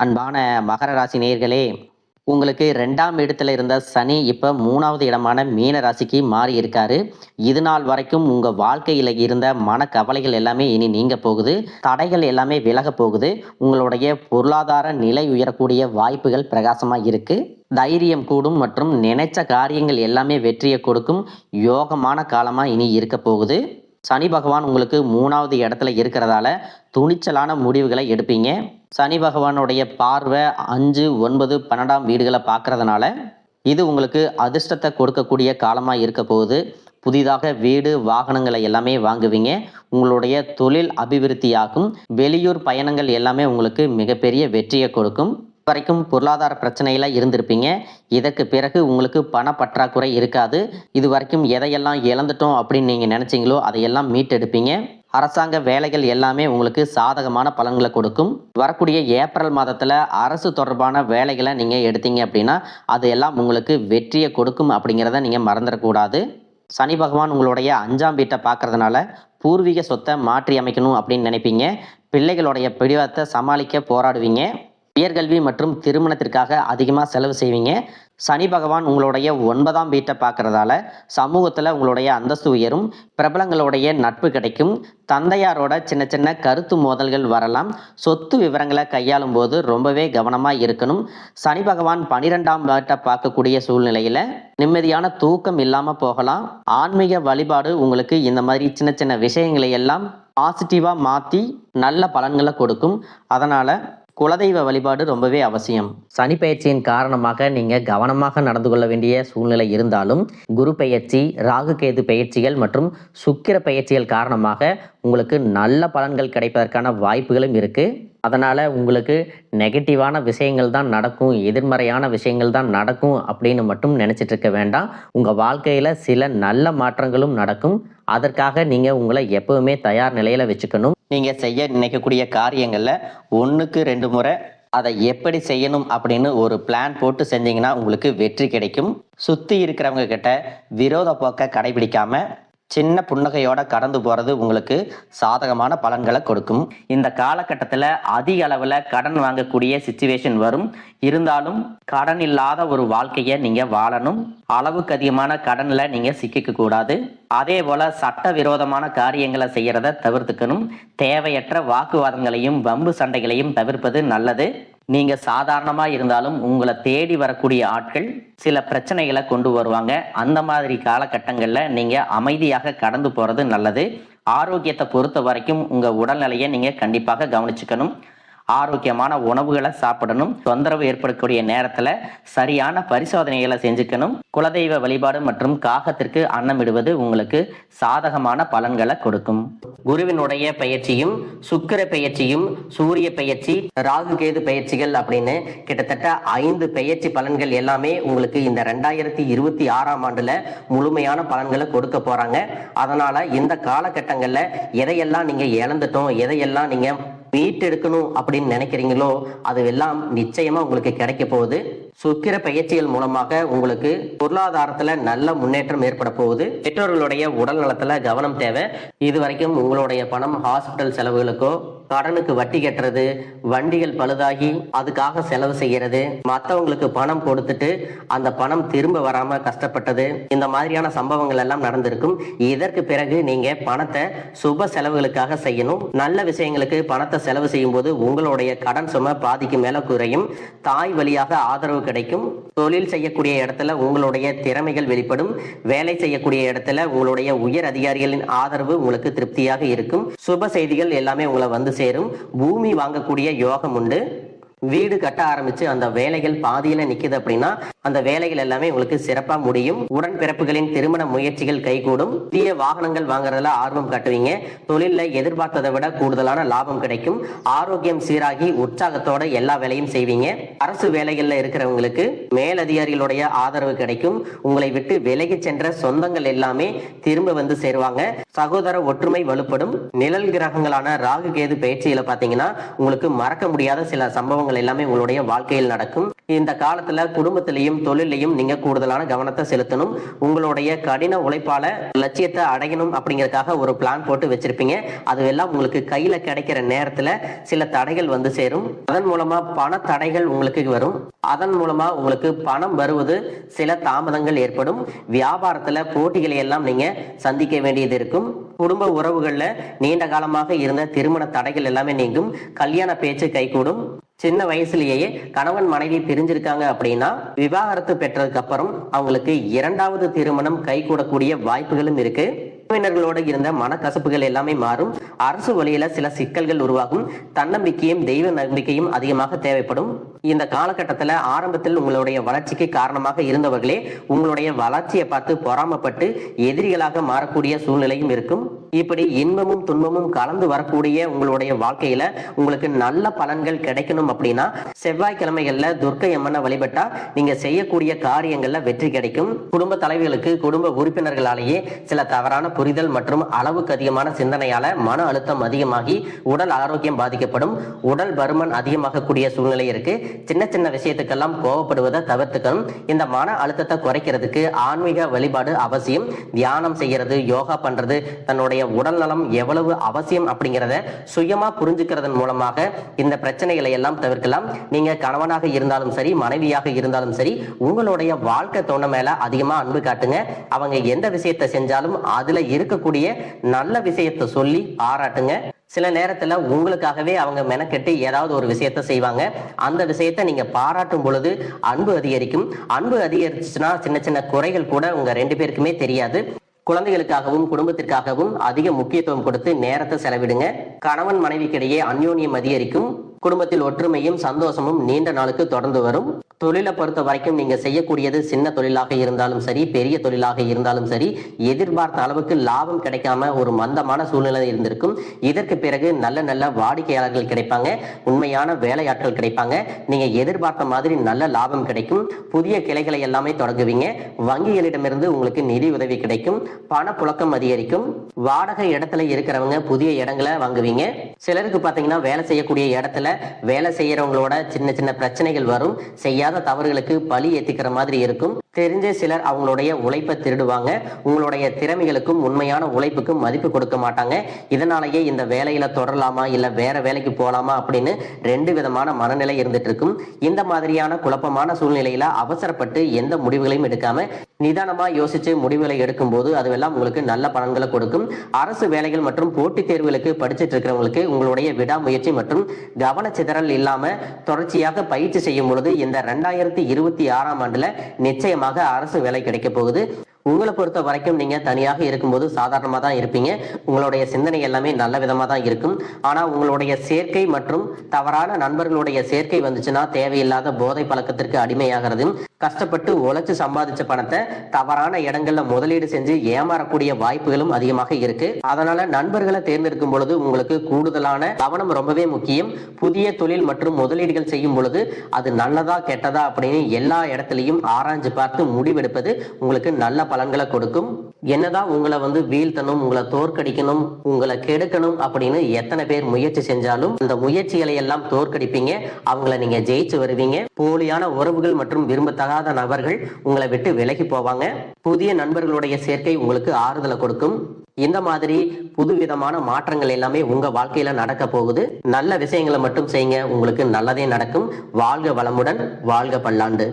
அன்பான மகர ராசி நேயர்களே, உங்களுக்கு 2ஆம் இடத்துல இருந்த சனி இப்ப 3வது இடமான மீன ராசிக்கு மாறி இருக்காரு. இது நாள் வரைக்கும் உங்க வாழ்க்கையில இருந்த மனக்கவலைகள் எல்லாமே இனி நீங்க போகுது. தடைகள் எல்லாமே விலகப் போகுது. உங்களுடைய பொருளாதார நிலை உயரக்கூடிய வாய்ப்புகள் பிரகாசமா இருக்கு. தைரியம் கூடும் மற்றும் நினைச்ச காரியங்கள் எல்லாமே வெற்றியை கொடுக்கும் யோகமான காலமா இனி இருக்க போகுது. சனி பகவான் உங்களுக்கு 3வது இடத்துல இருக்கிறதால துணிச்சலான முடிவுகளை எடுப்பீங்க. சனி பகவானுடைய பார்வை 5, 9, 12ஆம் வீடுகளை பார்க்கறதுனால இது உங்களுக்கு அதிர்ஷ்டத்தை கொடுக்கக்கூடிய காலமாக இருக்க போகுது. புதிதாக வீடு வாகனங்களை எல்லாமே வாங்குவீங்க. உங்களுடைய தொழில் அபிவிருத்தியாகும். வெளியூர் பயணங்கள் எல்லாமே உங்களுக்கு மிகப்பெரிய வெற்றியை கொடுக்கும். வரைக்கும் பொருளாதார பிரச்சனையில இருந்திருப்பீங்க. இதற்கு பிறகு உங்களுக்கு பண பற்றாக்குறை இருக்காது. இது வரைக்கும் எதையெல்லாம் இழந்துட்டோம் அப்படின்னு நீங்க நினைச்சீங்களோ அதையெல்லாம் மீட்டெடுப்பீங்க. அரசாங்க வேலைகள் எல்லாமே உங்களுக்கு சாதகமான பலன்களை கொடுக்கும். வரக்கூடிய ஏப்ரல் மாதத்துல அரசு தொடர்பான வேலைகளை நீங்க எடுத்தீங்க அப்படின்னா அது எல்லாம் உங்களுக்கு வெற்றியை கொடுக்கும் அப்படிங்கிறத நீங்க மறந்துடக்கூடாது. சனி பகவான் உங்களுடைய 5ஆம் வீட்டை பார்க்கறதுனால பூர்வீக சொத்தை மாற்றி அமைக்கணும் அப்படின்னு நினைப்பீங்க. பிள்ளைகளுடைய பிடிவாதத்தை சமாளிக்க போராடுவீங்க. உயர்கல்வி மற்றும் திருமணத்திற்காக அதிகமாக செலவு செய்வீங்க. சனி பகவான் உங்களுடைய 9ஆம் வீட்டை பார்க்கறதால சமூகத்தில் உங்களுடைய அந்தஸ்து உயரும். பிரபலங்களுடைய நட்பு கிடைக்கும். தந்தையாரோட சின்ன சின்ன கருத்து மோதல்கள் வரலாம். சொத்து விவரங்களை கையாளும் போது ரொம்பவே கவனமாக இருக்கணும். சனி பகவான் 12ஆம் வீட்டை பார்க்கக்கூடிய சூழ்நிலையில் நிம்மதியான தூக்கம் இல்லாமல் போகலாம். ஆன்மீக வழிபாடு உங்களுக்கு இந்த மாதிரி சின்ன சின்ன விஷயங்களை எல்லாம் பாசிட்டிவாக மாற்றி நல்ல பலன்களை கொடுக்கும். அதனால் குலதெய்வ வழிபாடு ரொம்பவே அவசியம். சனி பயிற்சியின் காரணமாக நீங்க கவனமாக நடந்து கொள்ள வேண்டிய சூழ்நிலை இருந்தாலும் குரு பயிற்சி, ராகு கேது பயிற்சிகள் மற்றும் சுக்கிர பயிற்சிகள் காரணமாக உங்களுக்கு நல்ல பலன்கள் கிடைப்பதற்கான வாய்ப்புகளும் இருக்கு. அதனால உங்களுக்கு நெகட்டிவான விஷயங்கள் தான் நடக்கும், எதிர்மறையான விஷயங்கள் தான் நடக்கும் அப்படின்னு மட்டும் நினைச்சிட்டு இருக்க வேண்டாம். உங்க வாழ்க்கையில சில நல்ல மாற்றங்களும் நடக்கும். அதற்காக நீங்க உங்களை எப்பவுமே தயார் நிலையில வச்சுக்கணும். நீங்க செய்ய நினைக்கக்கூடிய காரியங்கள்ல 1க்கு 2 முறை அதை எப்படி செய்யணும் அப்படின்னு ஒரு பிளான் போட்டு செஞ்சீங்கன்னா உங்களுக்கு வெற்றி கிடைக்கும். சுத்தி இருக்கிறவங்க கிட்ட விரோத போக்கை கடைபிடிக்காம சின்ன புன்னகையோட கடந்து போறது உங்களுக்கு சாதகமான பலன்களை கொடுக்கும். இந்த காலகட்டத்தில் அதிக அளவில் கடன் வாங்கக்கூடிய சிச்சுவேஷன் வரும். இருந்தாலும் கடன் இல்லாத ஒரு வாழ்க்கையை நீங்க வாழணும். அளவுக்கு அதிகமான கடன்ல நீங்க சிக்கிக்க கூடாது. அதே போல சட்ட விரோதமான காரியங்களை செய்யறத தவிர்த்துக்கணும். தேவையற்ற வாக்குவாதங்களையும் வம்பு சண்டைகளையும் தவிர்ப்பது நல்லது. நீங்க சாதாரணமா இருந்தாலும் உங்களை தேடி வரக்கூடிய ஆட்கள் சில பிரச்சனைகளை கொண்டு வருவாங்க. அந்த மாதிரி காலகட்டங்கள்ல நீங்க அமைதியாக கடந்து போறது நல்லது. ஆரோக்கியத்தை பொறுத்த வரைக்கும் உங்க உடல்நிலையை நீங்க கண்டிப்பாக கவனிச்சுக்கணும். ஆரோக்கியமான உணவுகளை சாப்பிடணும். தொந்தரவு ஏற்படக்கூடிய நேரத்துல சரியான பரிசோதனைகளை செஞ்சுக்கணும். குலதெய்வ வழிபாடு மற்றும் காகத்திற்கு அன்னமிடுவது உங்களுக்கு சாதகமான பலன்களை கொடுக்கும். குருவினுடைய பயிற்சியும் சுக்கிர பயிற்சியும் சூரிய பயிற்சி, ராகு கேது பயிற்சிகள் அப்படின்னு கிட்டத்தட்ட 5 பயிற்சி பலன்கள் எல்லாமே உங்களுக்கு இந்த 2026ஆம் ஆண்டுல முழுமையான பலன்களை கொடுக்க போறாங்க. அதனால இந்த காலகட்டங்கள்ல எதையெல்லாம் நீங்க இழந்துட்டோம், எதையெல்லாம் நீங்க மீட்டெடுக்கணும் அப்படின்னு நினைக்கிறீங்களோ அது எல்லாம் நிச்சயமா உங்களுக்கு கிடைக்க போகுது. சுக்கிர பயிற்சிகள் மூலமாக உங்களுக்கு பொருளாதாரத்துல நல்ல முன்னேற்றம் ஏற்பட போகுது. பெற்றோர்களுடைய உடல் நலத்துல கவனம் தேவை. இது வரைக்கும் உங்களுடைய பணம் ஹாஸ்பிட்டல் செலவுகளுக்கோ, கடனுக்கு வட்டி கட்டுறது, வண்டிகள் பழுதாகி அதுக்காக செலவு செய்யறது, மற்றவங்களுக்கு பணம் கொடுத்துட்டு அந்த பணம் திரும்ப வராம கஷ்டப்பட்டது, இந்த மாதிரியான சம்பவங்கள் எல்லாம் நடந்திருக்கும். இதற்கு பிறகு நீங்க பணத்தை சுப செலவுகளுக்காக செய்யணும். நல்ல விஷயங்களுக்கு பணத்தை செலவு செய்யும் போது உங்களுடைய கடன் சுமை பாதிக்கு மேல குறையும். தாய் வழியாக ஆதரவு கிடைக்கும். தொழில் செய்யக்கூடிய இடத்துல உங்களுடைய திறமைகள் வெளிப்படும். வேலை செய்யக்கூடிய இடத்துல உங்களுடைய உயர் அதிகாரிகளின் ஆதரவு உங்களுக்கு திருப்தியாக இருக்கும். சுப செய்திகள் எல்லாமே உங்களை வந்து சேரும். பூமி வாங்கக்கூடிய யோகம் உண்டு. வீடு கட்ட ஆரம்பிச்சு அந்த வேலைகள் பாதியில நிக்குது அப்படின்னா அந்த வேலைகள் எல்லாமே உங்களுக்கு சிறப்பா முடியும். உடன்பிறப்புகளின் திருமண முயற்சிகள் கைகூடும். புதிய வாகனங்கள் வாங்குறதுல ஆர்வம் காட்டுவீங்க. தொழில எதிர்பார்த்ததை விட கூடுதலான லாபம் கிடைக்கும். ஆரோக்கியம் சீராகி உற்சாகத்தோட எல்லா வேலையும் செய்வீங்க. அரசு வேலைகள்ல இருக்கிறவங்களுக்கு மேலதிகாரிகளுடைய ஆதரவு கிடைக்கும். உங்களை விட்டு விலகி சென்ற சொந்தங்கள் எல்லாமே திரும்ப வந்து சேருவாங்க. சகோதர ஒற்றுமை வலுப்படும். நிழல் கிரகங்களான ராகு கேது பயிற்சியில பாத்தீங்கன்னா உங்களுக்கு மறக்க முடியாத சில சம்பவங்கள் எல்லாமே உங்களுடைய வாழ்க்கையில் நடக்கும். இந்த காலத்துல குடும்பத்திலையும் படிப்புலையும் தொழிலையும் நீங்க கூடுதலான கவனத்தை செலுத்தணும். உங்களுடைய கடின உழைப்பால லட்சியத்தை அடையணும் அப்படிங்கறதுக்காக ஒரு பிளான் போட்டு வச்சிருப்பீங்க. அதுவெல்லாம் உங்களுக்கு கையில கிடைக்கிற நேரத்துல சில தடைகள் வந்து சேரும். அதன் மூலமா பண தடைகள் உங்களுக்கு வரும். அதன் மூலமா உங்களுக்கு பணம் வருவது சில தாமதங்கள் ஏற்படும். வியாபாரத்துல போட்டிகளை எல்லாம் நீங்க சந்திக்க வேண்டியது இருக்கும். குடும்ப உறவுகள்ல நீண்ட காலமாக இருந்த திருமண தடைகள் எல்லாமே நீங்கும். கல்யாண பேச்சு கைகூடும். சின்ன வயசுலயே கணவன் மனைவி பிரிஞ்சிருக்காங்க அப்படின்னா விவாகரத்து பெற்றதுக்கு அப்புறம் அவங்களுக்கு இரண்டாவது திருமணம் கைகூடக்கூடிய வாய்ப்புகளும் இருக்கு. உறவினர்களோடு இருந்த மனக்கசப்புகள் எல்லாமே மாறும். அரசு வழியில சில சிக்கல்கள் உருவாகும். தன்னம்பிக்கையும் தெய்வ நம்பிக்கையும் அதிகமாக தேவைப்படும். இந்த காலகட்டத்துல ஆரம்பத்தில் உங்களுடைய வளர்ச்சிக்கு காரணமாக இருந்தவர்களே உங்களுடைய வளர்ச்சியை பார்த்து பொறாமப்பட்டு எதிரிகளாக மாறக்கூடிய சூழ்நிலையும் இருக்கும். இப்படி இன்பமும் துன்பமும் கலந்து வரக்கூடிய உங்களுடைய வாழ்க்கையில உங்களுக்கு நல்ல பலன்கள் கிடைக்கணும் அப்படின்னா செவ்வாய்க்கிழமைகள்ல துர்க்கை அம்மனை வழிபட்டா நீங்க செய்யக்கூடிய காரியங்கள்ல வெற்றி கிடைக்கும். குடும்ப தலைவர்களுக்கு குடும்ப உறுப்பினர்களாலேயே சில தவறான புரிதல் மற்றும் அளவுக்கு அதிகமான சிந்தனையால மன அழுத்தம் அதிகமாகி உடல் ஆரோக்கியம் பாதிக்கப்படும். உடல் பருமன் அதிகமாகக்கூடிய சூழ்நிலை இருக்கு. சின்ன சின்ன விஷயத்துக்கெல்லாம் கோவப்படுவதை தவிர்த்துக்கணும். இந்த மன அழுத்தத்தை குறைக்கிறதுக்கு ஆன்மீக வழிபாடு அவசியம். தியானம் செய்யறது, யோகா பண்றது, தன்னுடைய உடல் நலம் எவ்வளவு அவசியம் அப்படிங்கிறத சுயமா புரிஞ்சுக்கிறதன் மூலமாக இந்த பிரச்சனைகளை எல்லாம் தவிர்க்கலாம். நீங்க கணவனாக இருந்தாலும் சரி, மனைவியாக இருந்தாலும் சரி, உங்களுடைய வாழ்க்கை துணை மேல அதிகமா அன்பு காட்டுங்க. அவங்க எந்த விஷயத்தை செஞ்சாலும் அதுல இருக்கக்கூடிய நல்ல விஷயத்தை சொல்லி பாராட்டுங்க. சில நேரத்துல உங்களுக்காகவே அவங்க மெனக்கெட்டு ஏதாவது ஒரு விஷயத்த செய்வாங்க. அந்த விஷயத்த நீங்க பாராட்டும் பொழுது அன்பு அதிகரிக்கும். அன்பு அதிகரிச்சுன்னா சின்ன சின்ன குறைகள் கூட உங்க ரெண்டு பேருக்குமே தெரியாது. குழந்தைகளுக்காகவும் குடும்பத்திற்காகவும் அதிக முக்கியத்துவம் கொடுத்து நேரத்தை செலவிடுங்க. கணவன் மனைவிக்கிடையே அந்யோன்யம் அதிகரிக்கும். குடும்பத்தில் ஒற்றுமையும் சந்தோஷமும் நீண்ட நாளுக்கு தொடர்ந்து வரும். தொழிலை பொறுத்த வரைக்கும் நீங்க செய்யக்கூடியது சின்ன தொழிலாக இருந்தாலும் சரி, பெரிய தொழிலாக இருந்தாலும் சரி, எதிர்பார்த்த அளவுக்கு லாபம் கிடைக்காம ஒரு மந்தமான சூழ்நிலை இருந்திருக்கும். இதற்கு பிறகு நல்ல நல்ல வாடிக்கையாளர்கள் கிடைப்பாங்க. உண்மையான வேலையாட்கள் கிடைப்பாங்க. நீங்க எதிர்பார்த்த மாதிரி நல்ல லாபம் கிடைக்கும். புதிய கிளைகளை எல்லாமே தொடங்குவீங்க. வங்கிகளிடமிருந்து உங்களுக்கு நிதி உதவி கிடைக்கும். பணப்புழக்கம் அதிகரிக்கும். வாடகை இடத்துல இருக்கிறவங்க புதிய இடங்களை வாங்குவீங்க. சிலருக்கு பாத்தீங்கன்னா வேலை செய்யக்கூடிய இடத்துல வேலை செய்யறவங்களோட சின்ன சின்ன பிரச்சனைகள் வரும். செய்யாத தவறுகளுக்கு பழி ஏத்திக்கிற மாதிரி இருக்கும். தெரிஞ்ச சிலர் அவங்களுடைய உழைப்பை திருடுவாங்க. உங்களுடைய திறமைகளுக்கும் உண்மையான உழைப்புக்கும் மதிப்பு கொடுக்க மாட்டாங்க. இதனாலேயே இந்த வேலையில தொடரலாமா இல்ல வேற வேலைக்கு போலாமா அப்படின்னு ரெண்டு விதமான மனநிலை இருந்துட்டு இருக்கும். இந்த மாதிரியான குழப்பமான சூழ்நிலையில அவசரப்பட்டு எந்த முடிவுகளையும் எடுக்காம நிதானமா யோசிச்சு முடிவுகளை எடுக்கும் போது அதுவெல்லாம் உங்களுக்கு நல்ல பலன்களை கொடுக்கும். அரசு வேலைகள் மற்றும் போட்டித் தேர்வுகளுக்கு படிச்சுட்டு இருக்கிறவங்களுக்கு உங்களுடைய விடாமுயற்சி மற்றும் கவனச்சிதறல் இல்லாம தொடர்ச்சியாக பயிற்சி செய்யும் பொழுது இந்த 2026ஆம் ஆண்டுல நிச்சயமாக அரசு வேலை கிடைக்க போகுது. உங்களை பொறுத்த வரைக்கும் நீங்க தனியாக இருக்கும்போது சாதாரணமா தான் இருப்பீங்க. உங்களுடைய சிந்தனை எல்லாமே நல்ல விதமா தான் இருக்கும். ஆனா உங்களுடைய சேர்க்கை மற்றும் தவறான நண்பர்களுடைய சேர்க்கை வந்துச்சுன்னா தேவையில்லாத போதை பழக்கத்திற்கு அடிமையாகிறது. கஷ்டப்பட்டு உழைச்சு சம்பாதிச்ச பணத்தை தவறான இடங்கள்ல முதலீடு செஞ்சு ஏமாறக்கூடிய வாய்ப்புகளும் அதிகமாக இருக்கு. அதனால நண்பர்களை தேர்ந்தெடுக்கும் பொழுது உங்களுக்கு கூடுதலான கவனம் ரொம்பவே முக்கியம். புதிய தொழில் மற்றும் முதலீடுகள் செய்யும் பொழுது அது நல்லதா கெட்டதா அப்படின்னு எல்லா இடத்துலையும் ஆராய்ஞ்சு பார்த்து முடிவெடுப்பது உங்களுக்கு நல்ல பலன்களை கொடுக்கும். என்னதான் உங்களை வீழ்த்தணும், உங்களை தோற்கடிக்கணும், உங்களை கெடுக்கணும் அப்படின்னு எத்தனை பேர் முயற்சி செஞ்சாலும் அந்த முயற்சிகளை எல்லாம் தோற்கடிப்பீங்க. அவங்கள நீங்க ஜெயிச்சு வருவீங்க. போலியான உறவுகள் மற்றும் விரும்பத்தகாத நபர்கள் உங்களை விட்டு விலகி போவாங்க. புதிய நண்பர்களுடைய சேர்க்கை உங்களுக்கு ஆறுதலை கொடுக்கும். இந்த மாதிரி புதுவிதமான மாற்றங்கள் எல்லாமே உங்க வாழ்க்கையில நடக்க போகுது. நல்ல விஷயங்களை மட்டும் செய்யுங்க. உங்களுக்கு நல்லதே நடக்கும். வாழ்க வளமுடன், வாழ்க பல்லாண்டு.